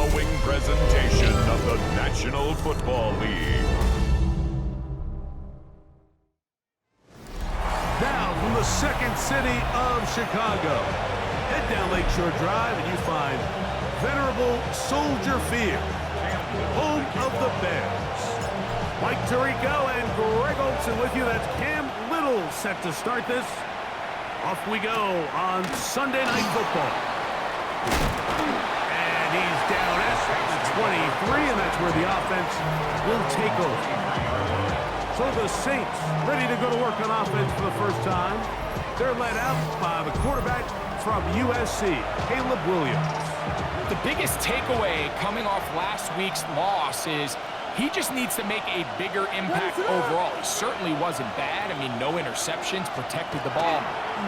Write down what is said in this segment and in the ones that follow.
following presentation of the National Football League. Now from the second city of Chicago, head down Lakeshore Drive and you find venerable Soldier Field, home of the Bears. Mike Tirico and Greg Olson with you. That's Cam Little set to start this. Off we go on Sunday Night Football. And he's down at the 23, and that's where the offense will take over. So the Saints ready to go to work on offense for the first time. They're led out by the quarterback from USC, Caleb Williams. The biggest takeaway coming off last week's loss is he just needs to make a bigger impact overall. He certainly wasn't bad. I mean, no interceptions, protected the ball.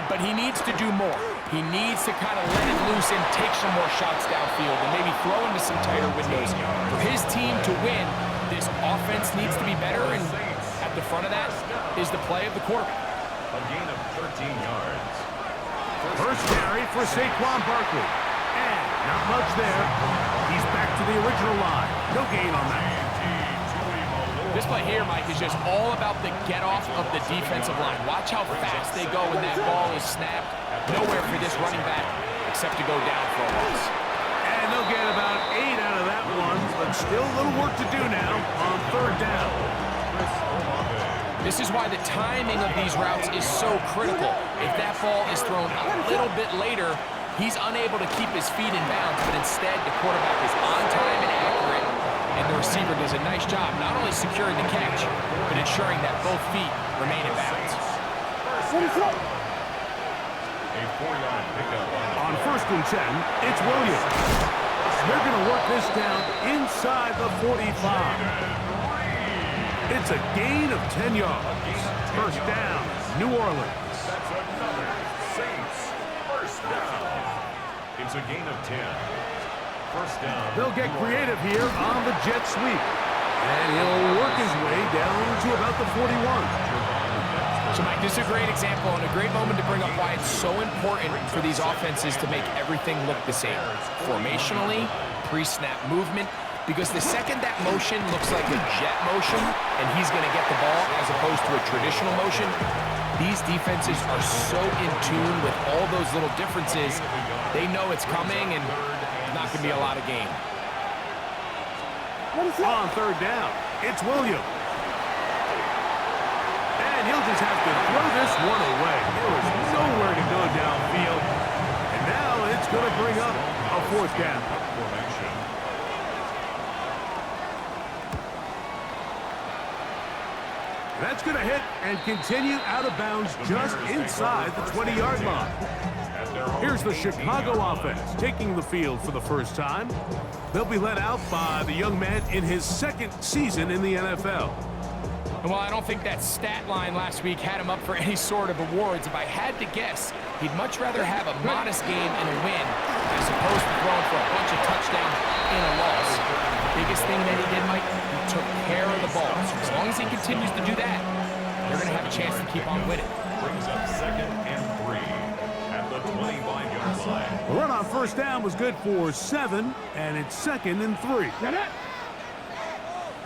But he needs to do more. He needs to kind of let it loose and take some more shots downfield and maybe throw into some tighter windows. For his team to win, this offense needs to be better, and at the front of that is the play of the quarterback. A gain of 13 yards. First carry for Saquon Barkley. And not much there. He's back to the original line. No gain on that. This play here, Mike, is just all about the get-off of the defensive line. Watch how fast they go when that ball is snapped. Nowhere for this running back except to go down for a loss. And they'll get about 8 out of that one, but still a little work to do now on third down. This is why the timing of these routes is so critical. If that ball is thrown a little bit later, he's unable to keep his feet in bounds, but instead the quarterback is on time and accurate, and the receiver does a nice job not only securing the catch, but ensuring that both feet remain in bounds. A 4-yard pickup On 1st and 10, it's Williams. They're going to work this down inside the 45. It's a gain of 10 yards. First down, New Orleans. That's another Saints first down. It's a gain of 10. First down. They'll get creative here on the jet sweep. And he'll work his way down to about the 41. So, Mike, this is a great example and a great moment to bring up why it's so important for these offenses to make everything look the same. Formationally, pre-snap movement, because the second that motion looks like a jet motion and he's going to get the ball as opposed to a traditional motion, these defenses are so in tune with all those little differences. They know it's coming and not going to be a lot of gain. On third down, it's Williams. And he'll just have to throw this one away. There was nowhere to go downfield. And now it's going to bring up a fourth down. That's going to hit and continue out of bounds just inside the 20-yard line. Here's the Chicago offense taking the field for the first time. They'll be led out by the young man in his second season in the NFL. And while I don't think that stat line last week had him up for any sort of awards, if I had to guess, he'd much rather have a modest game and a win as opposed to throwing for a bunch of touchdowns in a loss. The biggest thing that he did, Mike, he took care of the ball. So as long as he continues to do that, they're going to have a chance to keep on winning. Brings up 2nd and 3 at the 25-yard line. The run on first down was good for 7, and it's 2nd and 3.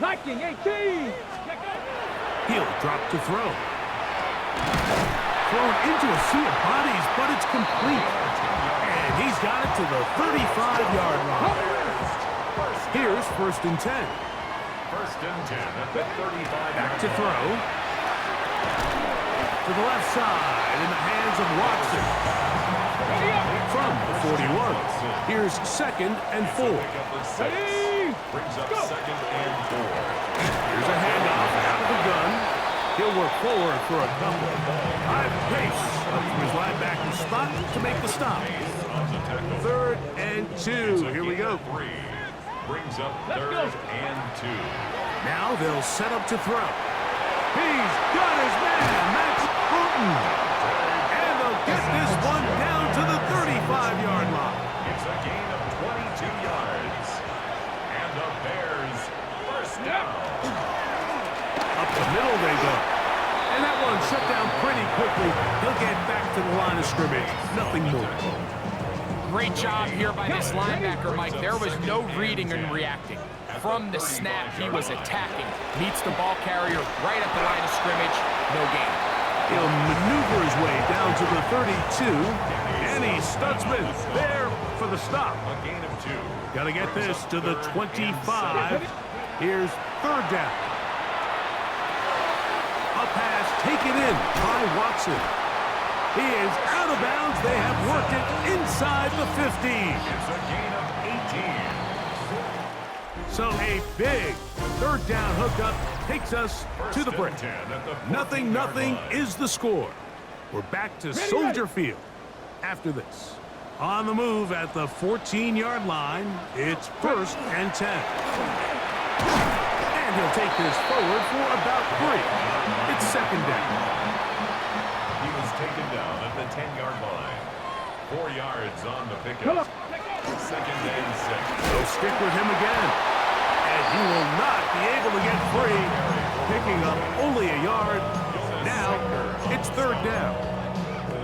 Knocking 18. He'll drop to throw. Thrown into a sea of bodies, but it's complete. And he's got it to the 35-yard line. Here's 1st and 10. 1st and 10 at the 35. Back to throw. To the left side in the hands of Watson. From the 41. Here's 2nd and 4. Brings up 2nd and 4. Here's a handoff out of the gun. He'll work forward for a couple. High pace up from his linebacker spot to make the stop. 3rd and 2. Here we go. Brings up 3rd and 2. Now they'll set up to throw. He's got his man, Max Bruton. And they'll get this one down to the 35-yard line. It's a gain of 22 yards. And the Bears first down. Up the middle they go. And that one shut down pretty quickly. He'll get back to the line of scrimmage. Nothing more. Great job here by this linebacker, Mike. There was no reading and reacting. From the snap, he was attacking. Meets the ball carrier right at the line of scrimmage. No gain. He'll maneuver his way down to the 32. And he Stutzman there for the stop. A gain of 2. Got to get this to the 25. Here's third down. A pass taken in by Watson. He is out of bounds. They have worked it inside the 15. It's a gain of 18. So a big third down hookup takes us to the break. 10 at the 0-0 line. is the score. We're back to Soldier Field after this. On the move at the 14-yard line, it's 1st and 10. And he'll take this forward for about 3. It's 2nd down. He was taken down at the 10-yard line. 4 yards on the pickup. 2nd and 6. They'll stick with him again. And he will not be able to get free, picking up only a yard. Now it's 3rd down.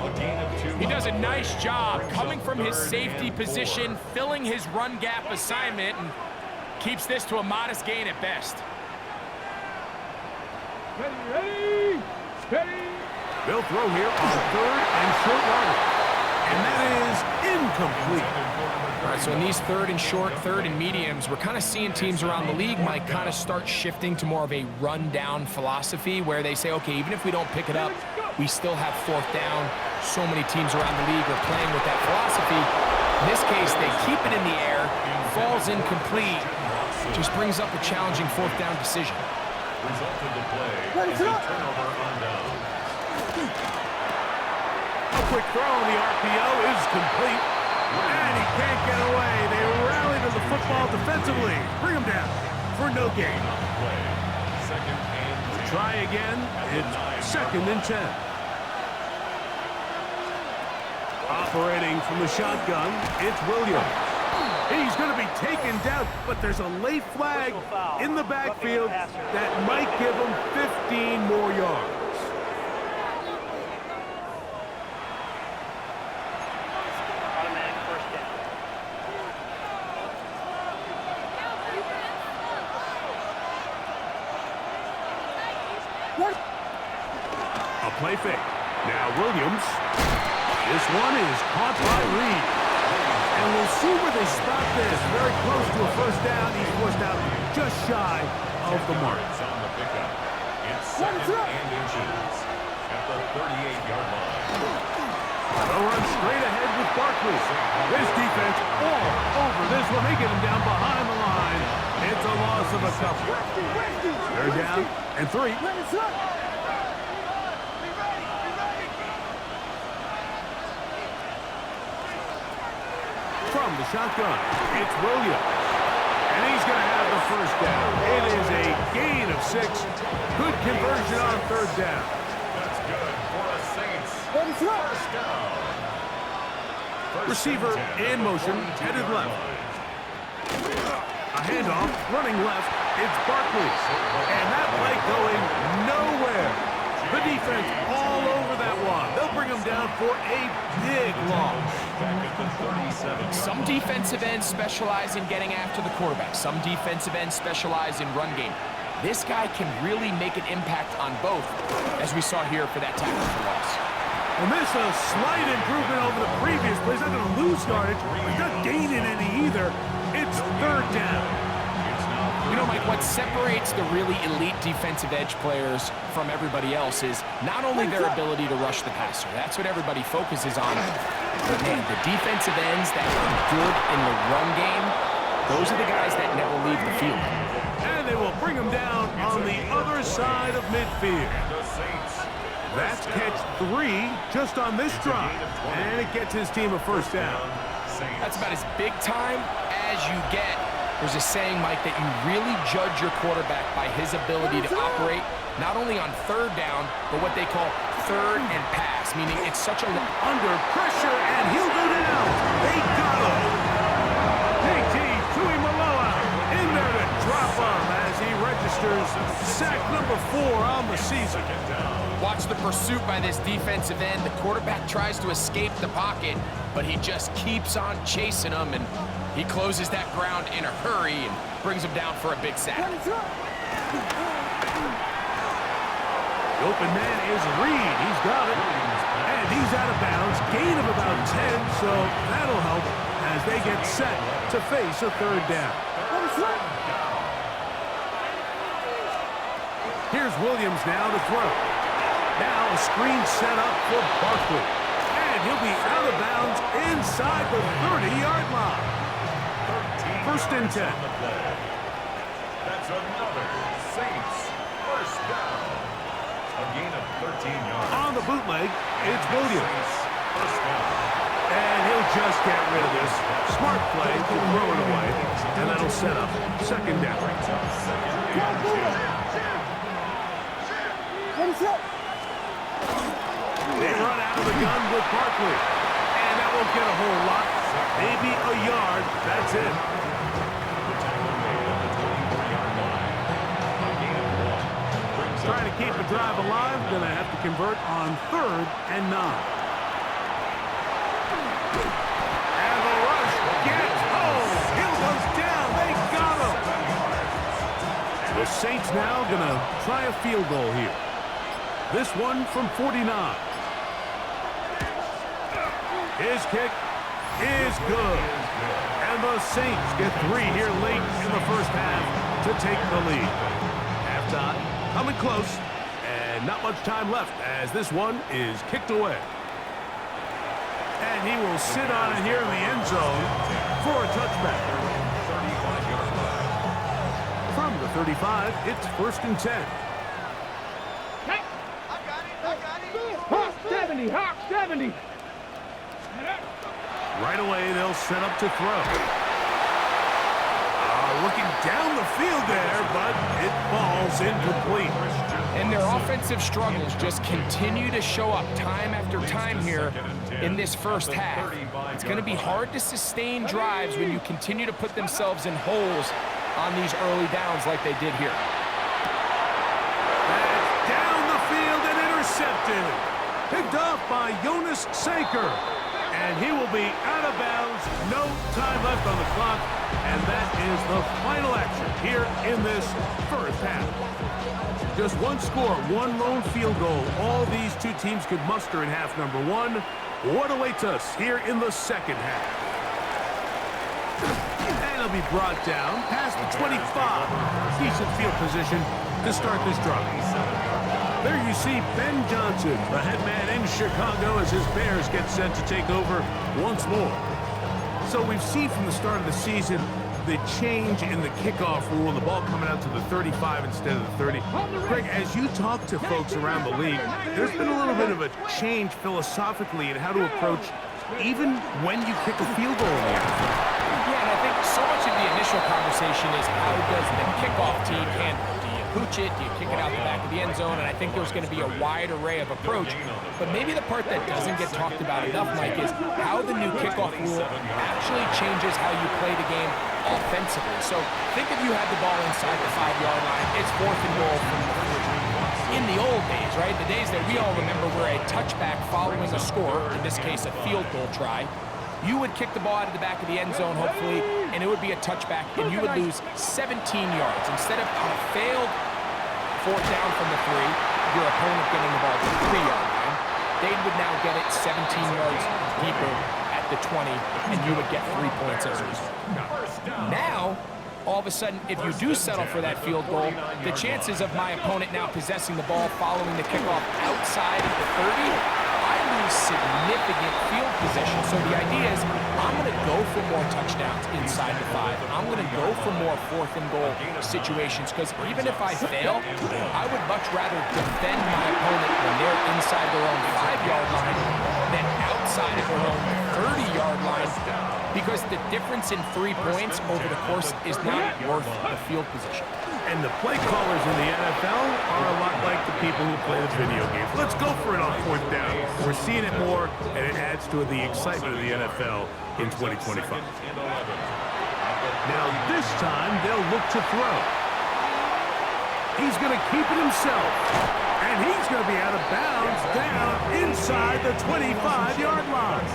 A gain of 2. He does a nice job coming from his safety position, filling his run gap assignment, and keeps this to a modest gain at best. Ready, steady. They'll throw here on 3rd and short yardage. And that is incomplete. All right, so in these 3rd and short, 3rd and mediums, we're kind of seeing teams around the league might kind of start shifting to more of a run-down philosophy where they say, okay, even if we don't pick it up, we still have 4th down. So many teams around the league are playing with that philosophy. In this case, they keep it in the air, falls incomplete, just brings up a challenging 4th down decision. Result of the play is a turnover on down. A quick throw on the RPO is complete. And he can't get away. They rally to the football defensively. Bring him down for no gain. Play. 2nd and 10. Try again. It's 2nd and 10. Operating from the shotgun, it's Williams. He's going to be taken down, but there's a late flag in the backfield that might give him 15 more yards. Automatic 1st down. A play fake. Now Williams. This one is caught by Reed. And we'll see where they stop this. Very close to a 1st down. He's forced out just shy of the mark. It's on the pickup. It's 2nd and inches at the 38-yard line. They'll run straight ahead with Barkley. This defense all over this one. They get him down behind the line. It's a loss of a couple. They're down and 3. From the shotgun, it's Williams. And he's going to have the 1st down. It is a gain of 6. Good conversion on 3rd down. That's good for the Saints. 1st down. Receiver in motion, headed left. A handoff, running left. It's Barkley. And that play going nowhere. The defense all over that one. They'll bring him down for a big loss. Back at the 37. Some defensive ends specialize in getting after the quarterback. Some defensive ends specialize in run game. This guy can really make an impact on both, as we saw here for that tackle for loss. And this is a slight improvement over the previous play. He's not going to lose yardage. He's not gaining any either. It's 3rd down. You know, Mike, what separates the really elite defensive edge players from everybody else is not only their ability to rush the passer. That's what everybody focuses on. But, man, the defensive ends that are good in the run game, those are the guys that never leave the field. And they will bring him down on the other side of midfield. The Saints. That's catch 3 just on this drive. And it gets his team a 1st down. That's about as big time as you get. There's a saying, Mike, that you really judge your quarterback by his ability to operate not only on 3rd down, but what they call 3rd and pass, meaning it's such a... Under pressure, and he'll go down. They got him. JT Tuimoloau in there to drop him as he registers sack number 4 on the season. Watch the pursuit by this defensive end. The quarterback tries to escape the pocket, but he just keeps on chasing him, and he closes that ground in a hurry and brings him down for a big sack. The open man is Reed. He's got it. And he's out of bounds. Gain of about 10, so that'll help as they get set to face a third down. Here's Williams now to throw. Now a screen set up for Barkley. And he'll be out of bounds inside the 30-yard line. First and 10. That's another Saints first down. A gain of 13 yards. On the bootleg, it's Williams. First down. And he'll just get rid of this. Smart play to throw it away. And that'll set up second down. They run out of the gun with Barkley. And that won't get a whole lot. Maybe a yard. That's it. Trying to keep the drive alive. Going to have to convert on 3rd and 9. And the rush gets home. Hill goes down. They got him. The Saints now going to try a field goal here. This one from 49. His kick is good. And the Saints get 3 here late in the first half to take the lead. Halftime coming close. And not much time left as this one is kicked away. And he will sit on it here in the end zone for a touchback. From the 35, it's 1st and 10. Hawk 70, Hawk 70. Right away, they'll set up to throw. Looking down the field there, but it falls incomplete. And their offensive struggles just continue to show up time after time here in this first half. It's going to be hard to sustain drives when you continue to put themselves in holes on these early downs like they did here. That's down the field and intercepted. Picked off by Jonas Sanker. And he will be out of bounds. No time left on the clock. And that is the final action here in this first half. Just one score, one lone field goal. All these two teams could muster in half number 1. What awaits us here in the second half? And he'll be brought down past the 25. Decent field position to start this drive. There you see Ben Johnson, the head man in Chicago, as his Bears get set to take over once more. So we've seen from the start of the season the change in the kickoff rule, the ball coming out to the 35 instead of the 30. Greg, as you talk to folks around the league, there's been a little bit of a change philosophically in how to approach even when you kick a field goal in the NFL. Yeah, and I think so much of the initial conversation is how does the kickoff team handle it? Do you hooch it? Do you kick it out the back of the end zone? And I think there's going to be a wide array of approach. But maybe the part that doesn't get talked about enough, Mike, is how the new kickoff rule actually changes how you play the game offensively. So think if you had the ball inside the 5-yard line, it's 4th and goal from the 3. In the old days, right, the days that we all remember were a touchback following a score, in this case a field goal try, you would kick the ball out of the back of the end zone, hopefully, and it would be a touchback, and you would lose 17 yards. Instead of on a failed 4th down from the 3, your opponent getting the ball to the 3-yard line, they would now get it 17 yards deeper at the 20, and you would get 3 points as a result. Now, all of a sudden, if you do settle for that field goal, the chances of my opponent now possessing the ball following the kickoff outside of the 30, I lose significant field position. So the idea is I'm going to go for more touchdowns inside the 5. I'm going to go for more 4th and goal situations because even if I fail, I would much rather defend my opponent when they're inside their own 5-yard line than outside of their own 30-yard line, because the difference in 3 points over the course is not worth the field position. And the play callers in the NFL are a lot like the people who play the video games. Let's go for it on 4th down. We're seeing it more, and it adds to the excitement of the NFL in 2025. Now this time, they'll look to throw. He's going to keep it himself. And he's going to be out of bounds down inside the 25-yard line.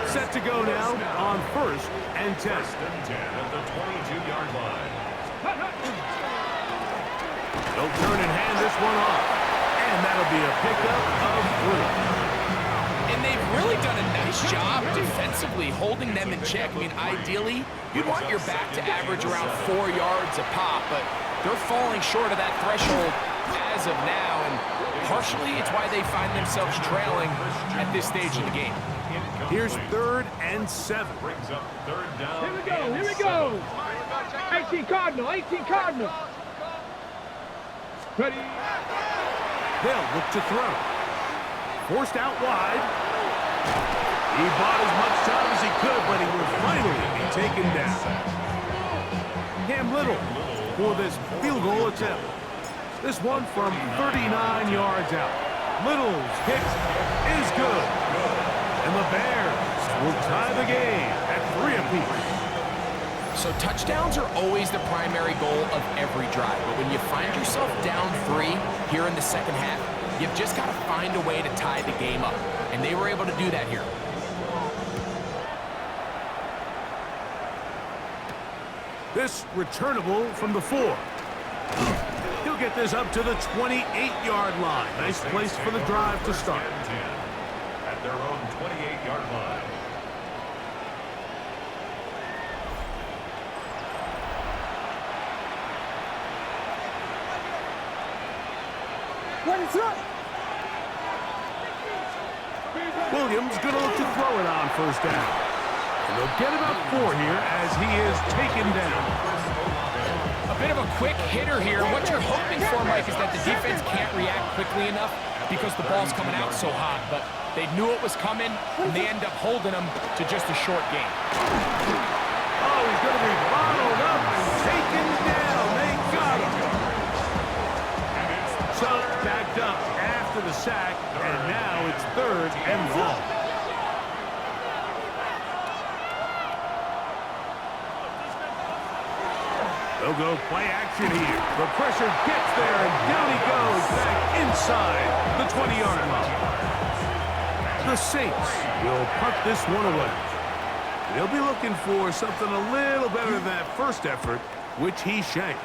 Set to go now on 1st and 10. First and 10 at the 22-yard line. They'll turn and hand this one off. And that'll be a pickup of 3. And they've really done a nice job defensively holding them in check. I mean, ideally, you'd want your back to average around 4 yards a pop, but they're falling short of that threshold as of now, and partially it's why they find themselves trailing at this stage of the game. Here's 3rd and 7. Brings up 3rd down. Here we go, here we go. 18 Cardinal, 18 Cardinal. Ready? They'll look to throw. Forced out wide. He bought as much time as he could, but he will finally be taken down. Cam Little for this field goal attempt. This one from 39 yards out. Little's kick is good. And the Bears will tie the game at 3 apiece. So touchdowns are always the primary goal of every drive, but when you find yourself down 3 here in the second half, you've just got to find a way to tie the game up, and they were able to do that here. This returnable from the 4. He'll get this up to the 28-yard line. Nice place for the drive to start. At their own 28-yard line. Williams going to look to throw it on 1st down. And they'll get about 4 here as he is taken down. A bit of a quick hitter here. What you're hoping for, Mike, is that the defense can't react quickly enough because the ball's coming out so hot. But they knew it was coming, and they end up holding them to just a short game. Oh, he's going to be bottled up and taken down. They got him. So backed up after the sack, and now it's 3rd and long. They'll go play action here. The pressure gets there, and down he goes back inside the 20-yard line. The Saints will punt this one away. They'll be looking for something a little better than that first effort, which he shanked.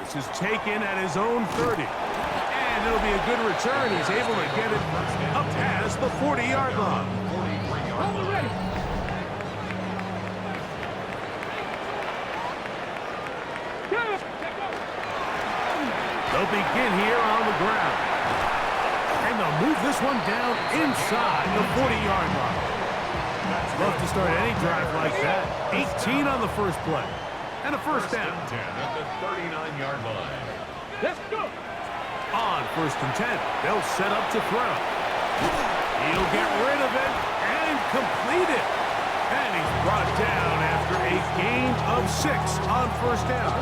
This is taken at his own 30. And it'll be a good return. He's able to get it up past the 40-yard line. Ready. They'll begin here on the ground. And they'll move this one down inside the 40-yard line. Love to start any drive like that. 18 on the first play. And a 1st down. 10 at the 39-yard line. Let's go. On 1st and 10, they'll set up to throw. He'll get rid of it and complete it. And he's brought down after a gain of 6 on 1st down.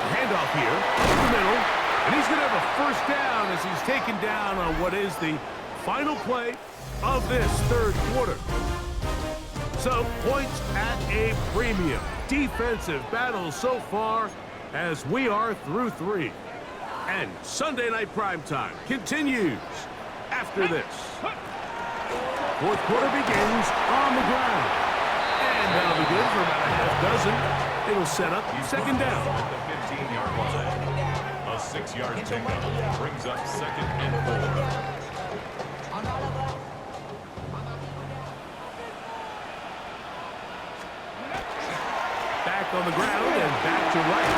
Handoff here in the middle. And he's going to have a 1st down as he's taken down on what is the final play of this 3rd quarter. So points at a premium. Defensive battle so far as we are through 3. And Sunday Night Primetime continues after this. 4th quarter begins on the ground. And that'll be good for about a half dozen. It'll set up 2nd down. At the 15-yard line. A 6-yard pickup brings up 2nd and 4. Back on the ground and back to right.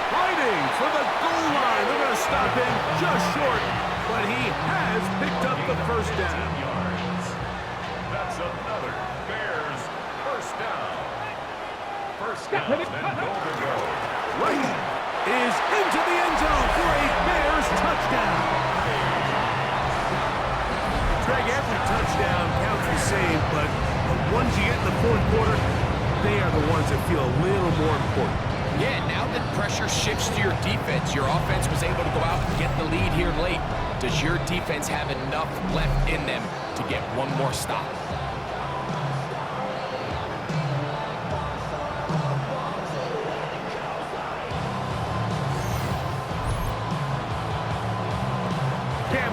Fighting for the goal line. They're going to stop him just short, but he has picked up the 1st down. Yards. That's another Bears 1st down. 1st down and goal to go. Right is into the end zone for a Bears touchdown. Greg, every touchdown counts the same, but the ones you get in the 4th quarter, they are the ones that feel a little more important. Yeah, now that pressure shifts to your defense, your offense was able to go out and get the lead here late. Does your defense have enough left in them to get one more stop?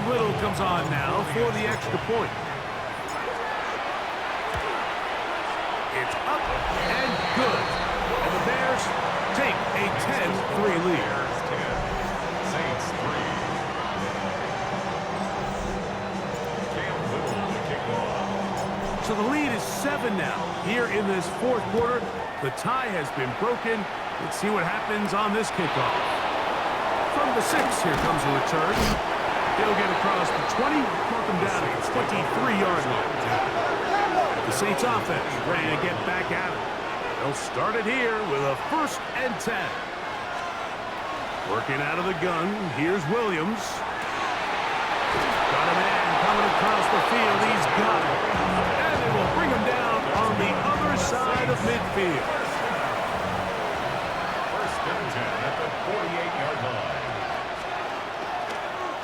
Little comes on now for the extra point. It's up and good. And the Bears take a 10-3 lead. Bears 10, Saints 3. Cam Little to kick off. So the lead is 7 now. Here in this fourth quarter, the tie has been broken. Let's see what happens on this kickoff. From the 6, here comes a return. He'll get across the 20, mark him down at the 23-yard line. The Saints offense ready to get back at it. They'll start it here with a 1st and 10. Working out of the gun, here's Williams. Got a man coming across the field. He's got it. And they will bring him down on the other side of midfield. 1st and 10 at the 48-yard line.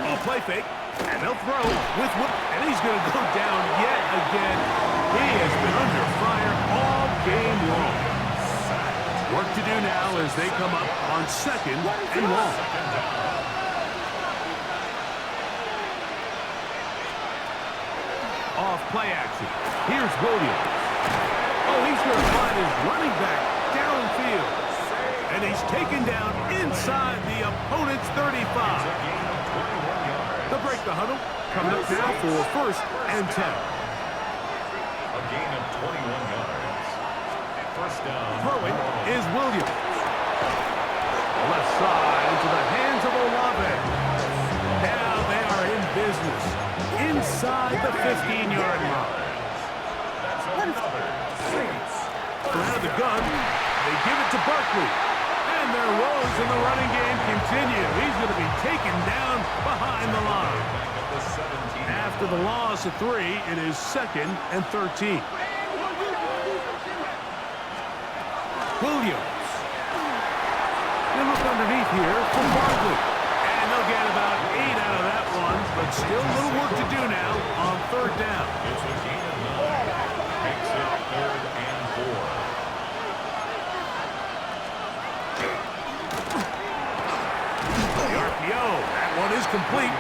Oh, play fake. And they'll throw with and he's going to go down yet again. He has been under fire all game long. Work to do now as they come up on 2nd and long. Off play action. Here's Williams. Oh, he's going to find his running back downfield. And he's taken down inside the opponent's 35. They'll break the huddle. Coming up now for 1st and 10. A gain of 21 yards. 1st down. Throwing is Williams. Left side into the hands of Olave. Now they are in business. Inside the 15-yard line. That's another Saints. Out of the gun. They give it to Barkley. And their woes in the running game continue. He's going to be taken down behind the line. After the loss of 3, it is 2nd and 13. Williams. They look underneath here for Barkley. And they'll get about 8 out of that one, but still a little work to do now on 3rd down. It's a gain of 9. Makes it 3rd and 4. That one is complete.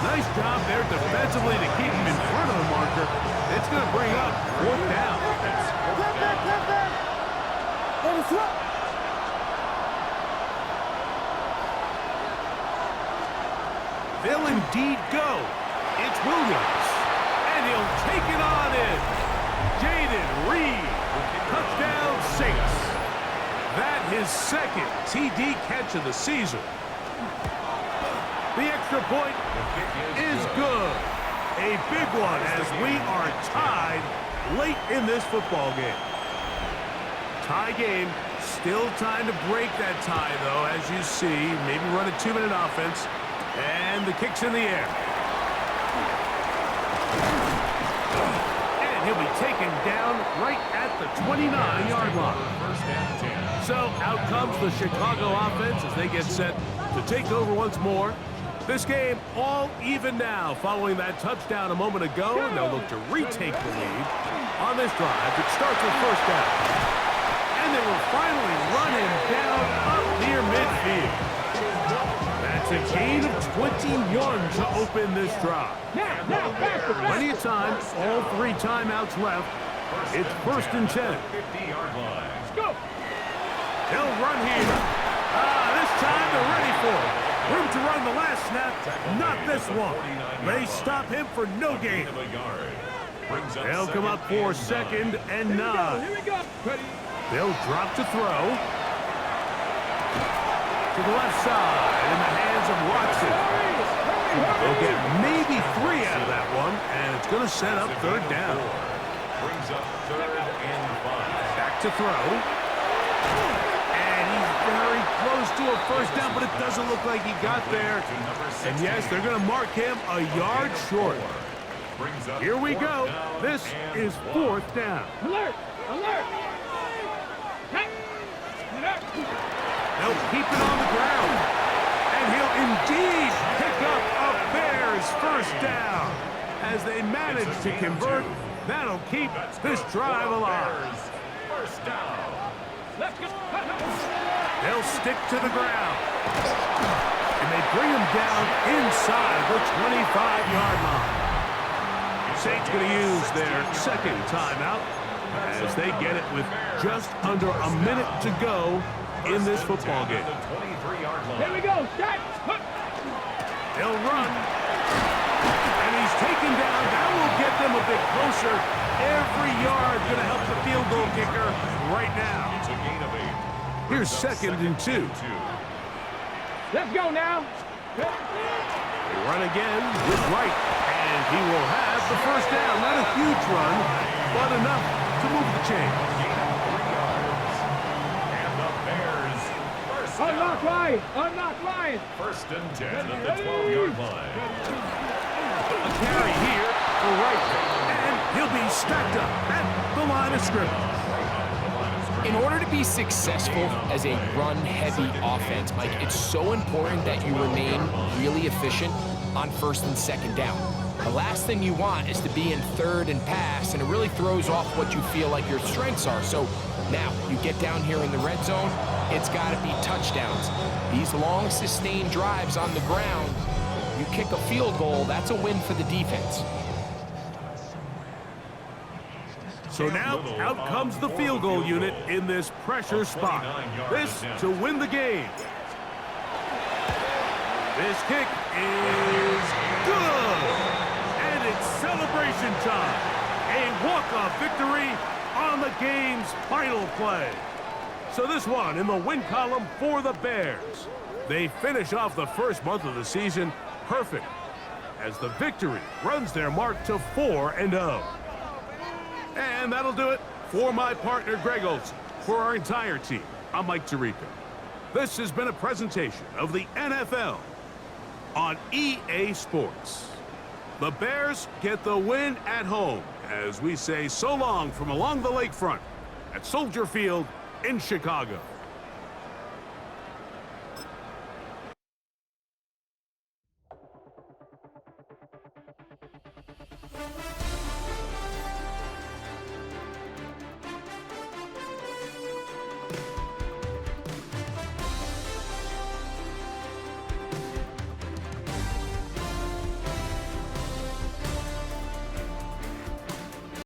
Nice job there defensively to keep him in front of the marker. It's going to bring up 4th down. They'll indeed go. It's Williams. And he'll take it on in. Jaden Reed. Touchdown Saints. That his 2nd TD catch of the season. The extra point is good. A big one as we are tied late in this football game. Tie game. Still time to break that tie, though, as you see. Maybe run a 2-minute offense. And the kick's in the air. And he'll be taken down right at the 29-yard line. So out comes the Chicago offense as they get set to take over once more. This game all even now following that touchdown a moment ago, and they'll look to retake the lead on this drive. It starts with 1st down. And they will finally run him down up near midfield. That's a gain of 21 to open this drive. Plenty of time, all 3 timeouts left. It's 1st and 10. 50-yard line. Let's go. They'll run here. This time they're ready for it. Room to run the last snap, not this one. They stop him for no gain. They'll come up for 2nd and 9. Here we go. Ready. They'll drop to throw. To the left side in the hands of Watson. They'll get maybe 3 out of that one, and it's going to set up 3rd down. Brings up 3rd and 5. Back to throw. And he's very close to a 1st down, but it doesn't look like he got there. And yes, they're going to mark him a yard short. Here we go. This is 4th down. Alert! Alert! Hey! Get up! They'll keep it on the ground. And he'll indeed pick up a Bears 1st down. As they manage to convert, that'll keep this drive alive. 1st down. Let's go! They'll stick to the ground. And they bring him down inside the 25-yard line. Saints going to use their second timeout as they get it with just under a minute to go in this football game. Here we go, set. They'll run. And he's taken down. That will get them a bit closer. Every yard going to help the field goal kicker right now. It's a gain of 8. Here's 2nd and 2. Let's go now. They run again with Wright. And he will have the first down. Not a huge run, but enough to move the chains. And the Bears first down. Unlock line. Unlock line. 1st and 10 at the 12-yard line. A carry here for Wright. And he'll be stacked up at the line of scrimmage. In order to be successful as a run-heavy offense, Mike, it's so important that you remain really efficient on 1st and 2nd down. The last thing you want is to be in 3rd and pass, and it really throws off what you feel like your strengths are. So now you get down here in the red zone, it's got to be touchdowns. These long, sustained drives on the ground, you kick a field goal, that's a win for the defense. So now, out comes the field goal unit in this pressure spot. This to win the game. This kick is good! And it's celebration time. A walk-off victory on the game's final play. So this one in the win column for the Bears. They finish off the first month of the season perfect as the victory runs their mark to 4-0. And that'll do it for my partner, Greg Olson. For our entire team, I'm Mike Tirico. This has been a presentation of the NFL on EA Sports. The Bears get the win at home as we say so long from along the lakefront at Soldier Field in Chicago.